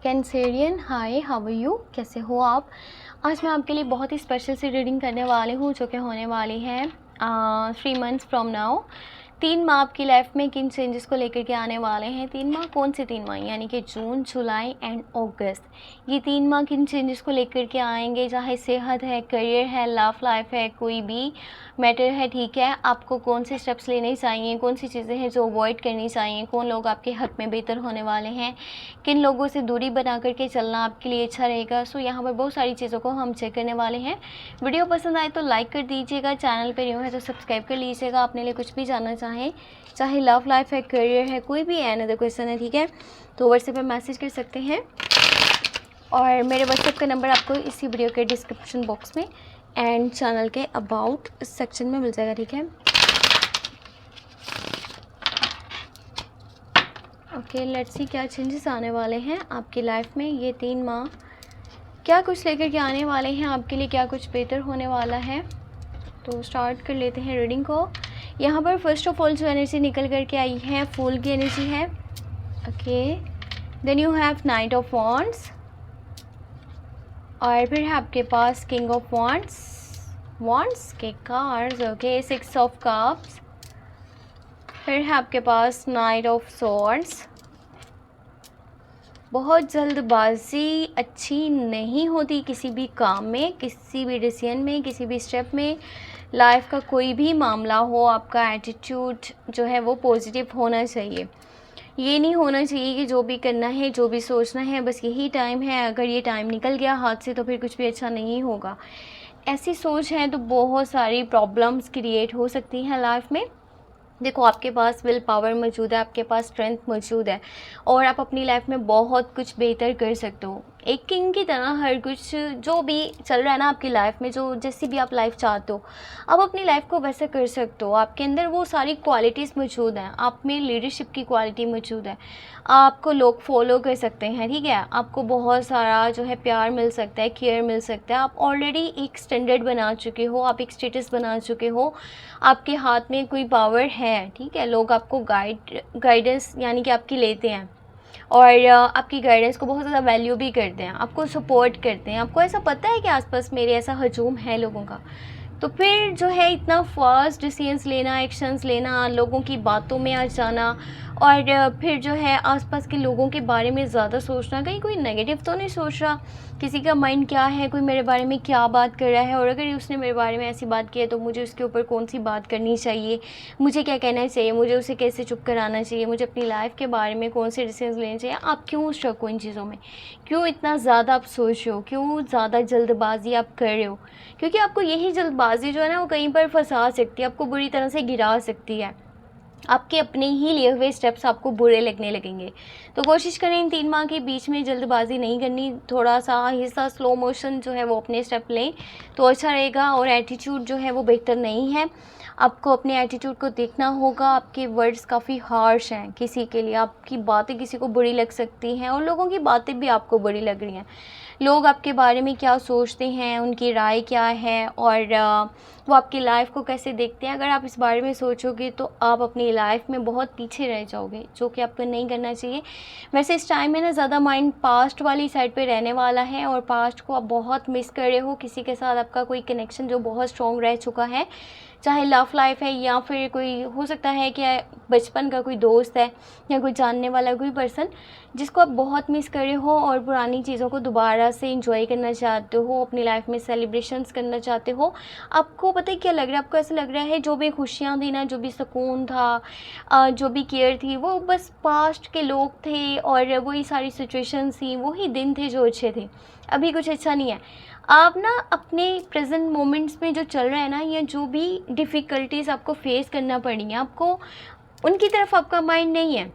Cancerian, hi, how are you, कैसे हो आप। आज मैं आपके लिए बहुत ही स्पेशल सी रीडिंग करने वाली हूँ जो कि होने वाली है 3 मंथ्स फ्रॉम नाउ। 3 माह आपकी लाइफ में किन चेंजेस को लेकर के आने वाले हैं। 3 माह कौन से 3 माह, यानी कि जून, जुलाई एंड अगस्त। ये 3 माह किन चेंजेस को लेकर के आएंगे, चाहे सेहत है, करियर है, लव लाइफ है, कोई भी मैटर है, ठीक है। आपको कौन से स्टेप्स लेने चाहिए, कौन सी चीज़ें हैं जो अवॉइड करनी चाहिए, कौन लोग आपके हक में बेहतर होने वाले हैं, किन लोगों से दूरी बना करके चलना आपके लिए अच्छा रहेगा। सो यहाँ पर बहुत सारी चीज़ों को हम चेक करने वाले हैं। वीडियो पसंद आए तो लाइक कर दीजिएगा, चैनल पर न्यू है तो सब्सक्राइब कर लीजिएगा। अपने लिए कुछ भी जानना चाहें, चाहे लव लाइफ है, करियर है, कोई भी अनदर क्वेश्चन है, ठीक है, तो व्हाट्सएप पे मैसेज कर सकते हैं। और मेरे व्हाट्सएप का नंबर आपको इसी वीडियो के डिस्क्रिप्शन बॉक्स में एंड चैनल के अबाउट सेक्शन में मिल जाएगा, ठीक है। ओके, लेट्स सी क्या चेंजेस आने वाले हैं आपकी लाइफ में। ये 3 माह क्या कुछ लेकर के आने वाले हैं आपके लिए, क्या कुछ बेहतर होने वाला है। तो स्टार्ट कर लेते हैं रीडिंग को। यहाँ पर फर्स्ट ऑफ ऑल जो एनर्जी निकल करके आई है, फूल की एनर्जी है। Okay, then you have knight of wands, और फिर है आपके पास किंग ऑफ वॉन्ड्स के कार्ड्स। ओके, 6 ऑफ कप्स, फिर है आपके पास नाइट ऑफ स्वॉर्ड्स। बहुत जल्दबाजी अच्छी नहीं होती किसी भी काम में, किसी भी डिसीजन में, किसी भी स्टेप में। लाइफ का कोई भी मामला हो, आपका एटीट्यूड जो है वो पॉजिटिव होना चाहिए। ये नहीं होना चाहिए कि जो भी करना है, जो भी सोचना है, बस यही टाइम है, अगर ये टाइम निकल गया हाथ से तो फिर कुछ भी अच्छा नहीं होगा। ऐसी सोच है तो बहुत सारी प्रॉब्लम्स क्रिएट हो सकती हैं लाइफ में। देखो, आपके पास विल पावर मौजूद है, आपके पास स्ट्रेंथ मौजूद है, और आप अपनी लाइफ में बहुत कुछ बेहतर कर सकते हो। एक किंग की तरह हर कुछ जो भी चल रहा है ना आपकी लाइफ में, जो जैसी भी आप लाइफ चाहते हो, आप अपनी लाइफ को वैसे कर सकते हो। आपके अंदर वो सारी क्वालिटीज़ मौजूद हैं, आप में लीडरशिप की क्वालिटी मौजूद है, आपको लोग फॉलो कर सकते हैं, ठीक है। आपको बहुत सारा जो है प्यार मिल सकता है, केयर मिल सकता है। आप ऑलरेडी एक स्टैंडर्ड बना चुके हो, आप एक स्टेटस बना चुके हो, आपके हाथ में कोई पावर है, ठीक है। लोग आपको गाइडेंस यानी कि आपकी लेते हैं, और आपकी गाइडेंस को बहुत ज़्यादा वैल्यू भी करते हैं, आपको सपोर्ट करते हैं। आपको ऐसा पता है कि आसपास मेरे ऐसा हजूम है लोगों का, तो फिर जो है इतना फास्ट डिसीजंस लेना, एक्शंस लेना, लोगों की बातों में आ जाना, और फिर जो है आसपास के लोगों के बारे में ज़्यादा सोचना, कहीं कोई नेगेटिव तो नहीं सोच रहा, किसी का माइंड क्या है, कोई मेरे बारे में क्या बात कर रहा है, और अगर उसने मेरे बारे में ऐसी बात की है तो मुझे उसके ऊपर कौन सी बात करनी चाहिए, मुझे क्या कहना चाहिए, मुझे उसे कैसे चुप कराना चाहिए, मुझे अपनी लाइफ के बारे में कौन से डिसीजन लेने चाहिए। आप क्यों स्ट्रक हो इन चीज़ों में, क्यों इतना ज़्यादा आप सोच रहे हो, क्यों ज़्यादा जल्दबाजी आप कर रहे हो, क्योंकि आपको यही जल्दबाजी जो है ना वो कहीं पर फंसा सकती है, आपको बुरी तरह से गिरा सकती है। आपके अपने ही लिए हुए स्टेप्स आपको बुरे लगने लगेंगे। तो कोशिश करें इन 3 माह के बीच में जल्दबाजी नहीं करनी, थोड़ा सा आहिस्ता स्लो मोशन जो है वो अपने स्टेप लें तो अच्छा रहेगा। और एटीट्यूड जो है वो बेहतर नहीं है, आपको अपने एटीट्यूड को देखना होगा। आपके वर्ड्स काफ़ी हार्श हैं किसी के लिए, आपकी बातें किसी को बुरी लग सकती हैं, और लोगों की बातें भी आपको बुरी लग रही हैं। लोग आपके बारे में क्या सोचते हैं, उनकी राय क्या है, और वो आपकी लाइफ को कैसे देखते हैं, अगर आप इस बारे में सोचोगे तो आप अपनी लाइफ में बहुत पीछे रह जाओगे, जो कि आपको नहीं करना चाहिए। वैसे इस टाइम में ना ज़्यादा माइंड पास्ट वाली साइड पे रहने वाला है, और पास्ट को आप बहुत मिस कर रहे हो। किसी के साथ आपका कोई कनेक्शन जो बहुत स्ट्रॉन्ग रह चुका है, चाहे लव लाइफ है या फिर कोई हो सकता है कि बचपन का कोई दोस्त है या कोई जानने वाला कोई पर्सन जिसको आप बहुत मिस कर रहे हो, और पुरानी चीज़ों को दोबारा से एंजॉय करना चाहते हो, अपनी लाइफ में सेलिब्रेशंस करना चाहते हो। आपको पता है क्या लग रहा है, आपको ऐसा लग रहा है जो भी खुशियाँ थी ना, जो भी सुकून था, जो भी केयर थी, वो बस पास्ट के लोग थे, और वही सारी सिचुएशंस थी, वही दिन थे जो अच्छे थे। अभी कुछ अच्छा नहीं है। आप ना अपने प्रेजेंट मोमेंट्स में जो चल रहा है ना, या जो भी डिफ़िकल्टीज़ आपको फेस करना पड़ी हैं, आपको उनकी तरफ आपका माइंड नहीं है,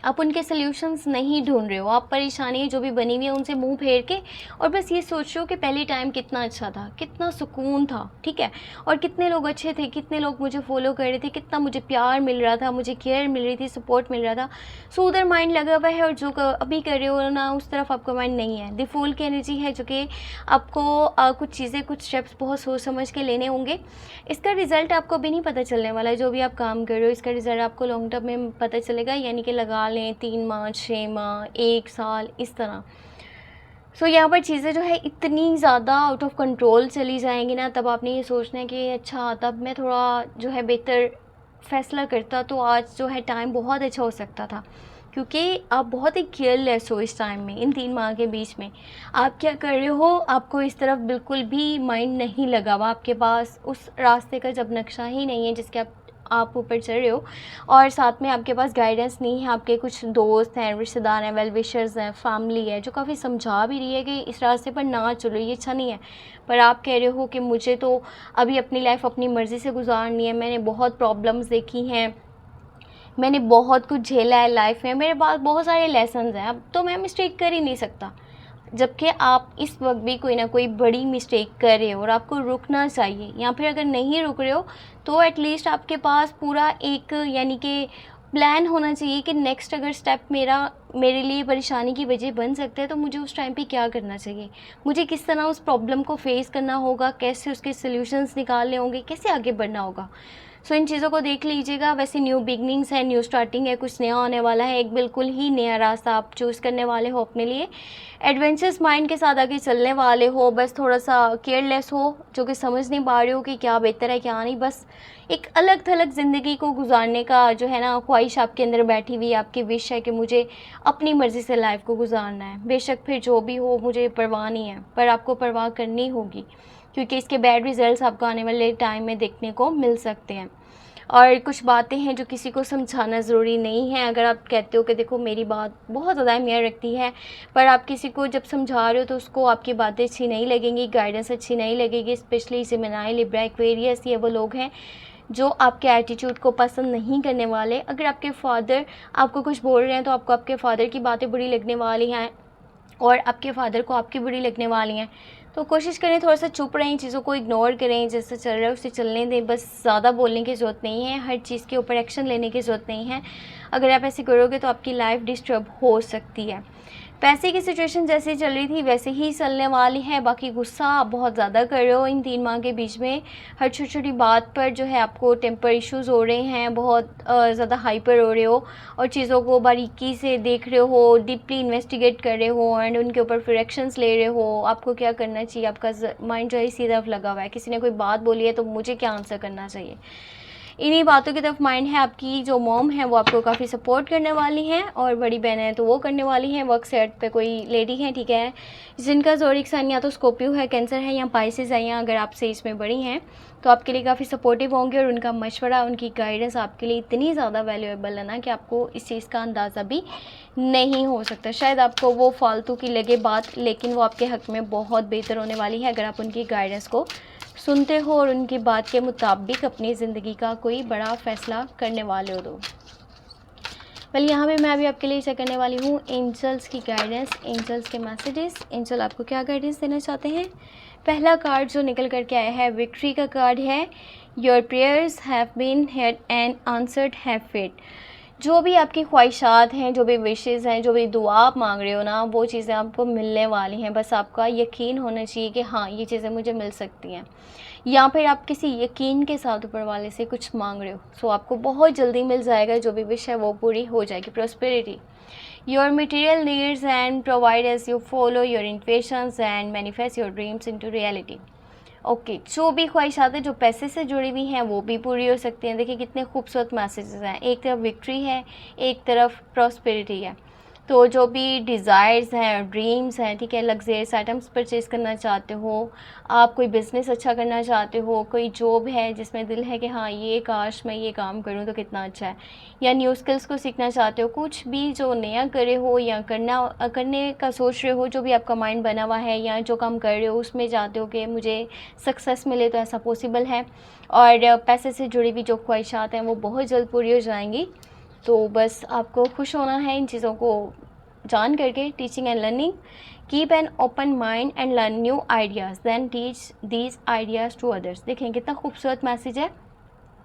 आप उनके सल्यूशंस नहीं ढूंढ रहे हो। आप परेशानी जो भी बनी हुई है उनसे मुंह फेर के, और बस ये सोच रहे हो कि पहले टाइम कितना अच्छा था, कितना सुकून था, ठीक है, और कितने लोग अच्छे थे, कितने लोग मुझे फॉलो कर रहे थे, कितना मुझे प्यार मिल रहा था, मुझे केयर मिल रही थी, सपोर्ट मिल रहा था। सो उधर माइंड लगा हुआ है, और जो अभी कर रहे हो ना उस तरफ आपका माइंड नहीं है। द फूल की एनर्जी है, जो कि आपको कुछ चीज़ें, कुछ स्टेप्स बहुत सोच समझ के लेने होंगे। इसका रिज़ल्ट आपको अभी नहीं पता चलने वाला है। जो भी आप काम कर रहे हो इसका रिज़ल्ट आपको लॉन्ग टर्म में पता चलेगा, यानी कि लगा लें 3 माह, 6 माह, 1 साल, इस तरह। सो यहाँ पर चीज़ें जो है इतनी ज़्यादा आउट ऑफ कंट्रोल चली जाएंगी ना, तब आपने ये सोचना है कि अच्छा तब मैं थोड़ा जो है बेहतर फ़ैसला करता तो आज जो है टाइम बहुत अच्छा हो सकता था। क्योंकि आप बहुत ही केयरलेस हो इस टाइम में, इन 3 माह के बीच में। आप क्या कर रहे हो, आपको इस तरफ बिल्कुल भी माइंड नहीं लगा हुआ, आपके पास उस रास्ते का जब नक्शा ही नहीं है जिसके आप ऊपर चल रहे हो, और साथ में आपके पास गाइडेंस नहीं है। आपके कुछ दोस्त हैं, रिश्तेदार हैं, वेल विशर्स हैं, फैमिली है जो काफ़ी समझा भी रही है कि इस रास्ते पर ना चलो, ये अच्छा नहीं है, पर आप कह रहे हो कि मुझे तो अभी अपनी लाइफ अपनी मर्ज़ी से गुजारनी है, मैंने बहुत प्रॉब्लम्स देखी हैं, मैंने बहुत कुछ झेला है लाइफ में, मेरे पास बहुत सारे लेसन्स हैं, अब तो मैं मिस्टेक कर ही नहीं सकता। जबकि आप इस वक्त भी कोई ना कोई बड़ी मिस्टेक कर रहे हो और आपको रुकना चाहिए, या फिर अगर नहीं रुक रहे हो तो एटलीस्ट आपके पास पूरा एक यानी कि प्लान होना चाहिए कि नेक्स्ट अगर स्टेप मेरे लिए परेशानी की वजह बन सकता है तो मुझे उस टाइम पे क्या करना चाहिए, मुझे किस तरह उस प्रॉब्लम को फेस करना होगा, कैसे उसके सॉल्यूशंस निकालने होंगे, कैसे आगे बढ़ना होगा। सो इन चीज़ों को देख लीजिएगा। वैसे न्यू बिगनिंग्स है, न्यू स्टार्टिंग है, कुछ नया होने वाला है, एक बिल्कुल ही नया रास्ता आप चूज़ करने वाले हो अपने लिए, एडवेंचरस माइंड के साथ आगे चलने वाले हो। बस थोड़ा सा केयरलेस हो, जो कि समझ नहीं पा रहे हो कि क्या बेहतर है क्या नहीं, बस एक अलग थलग ज़िंदगी को गुजारने का जो है ना ख्वाहिश आपके अंदर बैठी हुई है, आपकी विश है कि मुझे अपनी मर्ज़ी से लाइफ को गुजारना है। बेशक फिर जो भी हो मुझे परवाह नहीं है, पर आपको परवाह करनी होगी, क्योंकि इसके बैड रिज़ल्ट्स आपको आने वाले टाइम में देखने को मिल सकते हैं। और कुछ बातें हैं जो किसी को समझाना ज़रूरी नहीं है। अगर आप कहते हो कि देखो मेरी बात बहुत ज़्यादा अहमियत रखती है, पर आप किसी को जब समझा रहे हो तो उसको आपकी बातें अच्छी नहीं लगेंगी, गाइडेंस अच्छी नहीं लगेगी। स्पेशली जेमिनी, लिब्रा, एक्वेरियस, ये वो लोग हैं जो आपके एटीट्यूड को पसंद नहीं करने वाले। अगर आपके फादर आपको कुछ बोल रहे हैं तो आपको आपके फ़ादर की बातें बुरी लगने वाली हैं, और आपके फादर को आपकी बुरी लगने वाली हैं। तो कोशिश करें थोड़ा सा चुप रहें, चीज़ों को इग्नोर करें, जैसे चल रहा है उसे चलने दें, बस ज़्यादा बोलने की ज़रूरत नहीं है, हर चीज़ के ऊपर एक्शन लेने की ज़रूरत नहीं है। अगर आप ऐसे करोगे तो आपकी लाइफ डिस्टर्ब हो सकती है। पैसे की सिचुएशन जैसे चल रही थी वैसे ही चलने वाली है। बाकी गुस्सा आप बहुत ज़्यादा कर रहे हो इन 3 माह के बीच में, हर छोटी छोटी बात पर जो है आपको टेम्पर इश्यूज़ हो रहे हैं, बहुत ज़्यादा हाइपर हो रहे हो और चीज़ों को बारीकी से देख रहे हो, डीपली इन्वेस्टिगेट कर रहे हो एंड उनके ऊपर फिर एक्शंस ले रहे हो। आपको क्या करना चाहिए, आपका माइंड जो है इसी तरफ लगा हुआ है, किसी ने कोई बात बोली है तो मुझे क्या आंसर करना चाहिए, इन्हीं बातों की तरफ माइंड है। आपकी जो मॉम है वो आपको काफ़ी सपोर्ट करने वाली हैं, और बड़ी बहन है तो वो करने वाली हैं। वर्क सेट पे कोई लेडी है, ठीक है, जिनका ज़ोडिक साइन या तो स्कॉर्पियो है, कैंसर है या पाइसेस है, या अगर आपसे इसमें बड़ी हैं तो आपके लिए काफ़ी सपोर्टिव होंगे, और उनका मशवरा, उनकी गाइडेंस आपके लिए इतनी ज़्यादा वैल्यूएबल है ना कि आपको इस चीज़ का अंदाज़ा भी नहीं हो सकता। शायद आपको वो फालतू की लगे बात, लेकिन वो आपके हक़ में बहुत बेहतर होने वाली है अगर आप उनकी गाइडेंस को सुनते हो और उनकी बात के मुताबिक अपनी ज़िंदगी का कोई बड़ा फ़ैसला करने वाले हो। वेल यहाँ पे मैं अभी आपके लिए चेक करने वाली हूँ एंजल्स की गाइडेंस, एंजल्स के मैसेजेस। एंजल आपको क्या गाइडेंस देना चाहते हैं। पहला कार्ड जो निकल करके आया है विक्ट्री का कार्ड है। Your prayers have been heard and answered have faith. जो भी आपकी ख्वाहिशात हैं, जो भी विशेज़ हैं, जो भी दुआ आप मांग रहे हो ना, वो चीज़ें आपको मिलने वाली हैं। बस आपका यकीन होना चाहिए कि हाँ ये चीज़ें मुझे मिल सकती हैं, या फिर आप किसी यकीन के साथ ऊपर वाले से कुछ मांग रहे हो, सो आपको बहुत जल्दी मिल जाएगा। जो भी विश है वो पूरी हो जाएगी। Prosperity, your material needs and provide as you follow your intuitions and manifest your dreams into reality. Okay, जो भी ख्वाहिशात है जो पैसे से जुड़ी हुई हैं वो भी पूरी हो सकती हैं। देखिए कितने खूबसूरत मैसेजेस हैं, एक तरफ विक्ट्री है, एक तरफ प्रॉस्पेरिटी है। तो जो भी डिज़ायर्स हैं, ड्रीम्स हैं, ठीक है, लग्जरियस आइटम्स परचेज़ करना चाहते हो, आप कोई बिज़नेस अच्छा करना चाहते हो, कोई जॉब है जिसमें दिल है कि हाँ ये काश मैं ये काम करूँ तो कितना अच्छा है, या न्यू स्किल्स को सीखना चाहते हो, कुछ भी जो नया करे हो या करने का सोच रहे हो, जो भी आपका माइंड बना हुआ है या जो काम कर रहे हो उसमें चाहते हो कि मुझे सक्सेस मिले, तो ऐसा पॉसिबल है। और पैसे से जुड़ी हुई जो ख्वाहिशात हैं वो बहुत जल्द पूरी हो जाएंगी। तो बस आपको खुश होना है इन चीज़ों को जान करके। Teaching and learning, keep an open mind and learn new ideas then teach these ideas to others. देखें कितना खूबसूरत मैसेज है।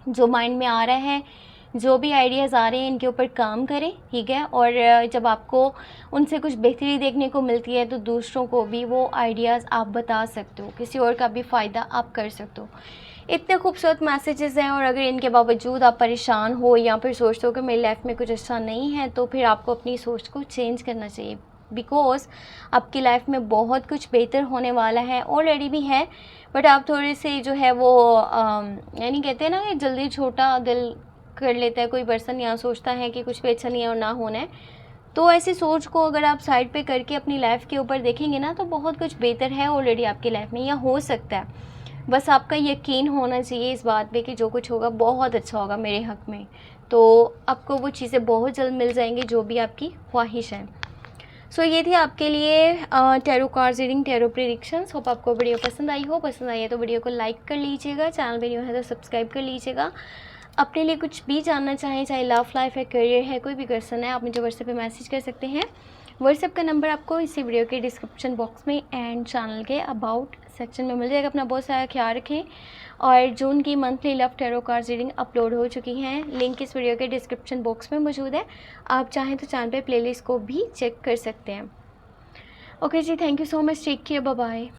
जो माइंड में आ रहा है, जो भी आइडियाज़ आ रहे हैं, इनके ऊपर काम करें, ठीक है। और जब आपको उनसे कुछ बेहतरी देखने को मिलती है तो दूसरों को भी वो आइडियाज़ आप बता सकते हो, किसी और का भी फ़ायदा आप कर सकते हो। इतने खूबसूरत मैसेजेस हैं और अगर इनके बावजूद आप परेशान हो या फिर सोचते हो कि मेरी लाइफ में कुछ अच्छा नहीं है, तो फिर आपको अपनी सोच को चेंज करना चाहिए, बिकॉज़ आपकी लाइफ में बहुत कुछ बेहतर होने वाला है, ऑलरेडी भी है। बट आप थोड़े से जो है वो यानी कहते हैं ना कि जल्दी छोटा दिल कर लेता है कोई पर्सन, या सोचता है कि कुछ भी अच्छा नहीं है और ना होना है। तो ऐसी सोच को अगर आप साइड पे करके अपनी लाइफ के ऊपर देखेंगे ना, तो बहुत कुछ बेहतर है ऑलरेडी आपकी लाइफ में, या हो सकता है। बस आपका यकीन होना चाहिए इस बात पे कि जो कुछ होगा बहुत अच्छा होगा मेरे हक़ में, तो आपको वो चीज़ें बहुत जल्द मिल जाएंगी जो भी आपकी ख्वाहिश है। सो ये थी आपके लिए tarot cards reading, tarot predictions. Hope आपको वीडियो पसंद आई हो। पसंद आई है तो वीडियो को लाइक कर लीजिएगा, चैनल पे न्यू है तो सब्सक्राइब कर लीजिएगा। अपने लिए कुछ भी जानना चाहें, चाहे लव लाइफ है, करियर है, कोई भी क्वेश्चन है, आप मुझे व्हाट्सएप पे मैसेज कर सकते हैं। व्हाट्सएप का नंबर आपको इसी वीडियो के डिस्क्रिप्शन बॉक्स में एंड चैनल के अबाउट सेक्शन में मिल जाएगा। अपना बहुत सारा ख्याल रखें। और जून की monthly love tarot cards reading upload हो चुकी हैं, लिंक इस वीडियो के डिस्क्रिप्शन बॉक्स में मौजूद है। आप चाहें तो चैनल पे प्लेलिस्ट को भी चेक कर सकते हैं। ओके जी, thank you so much, take care, bye bye.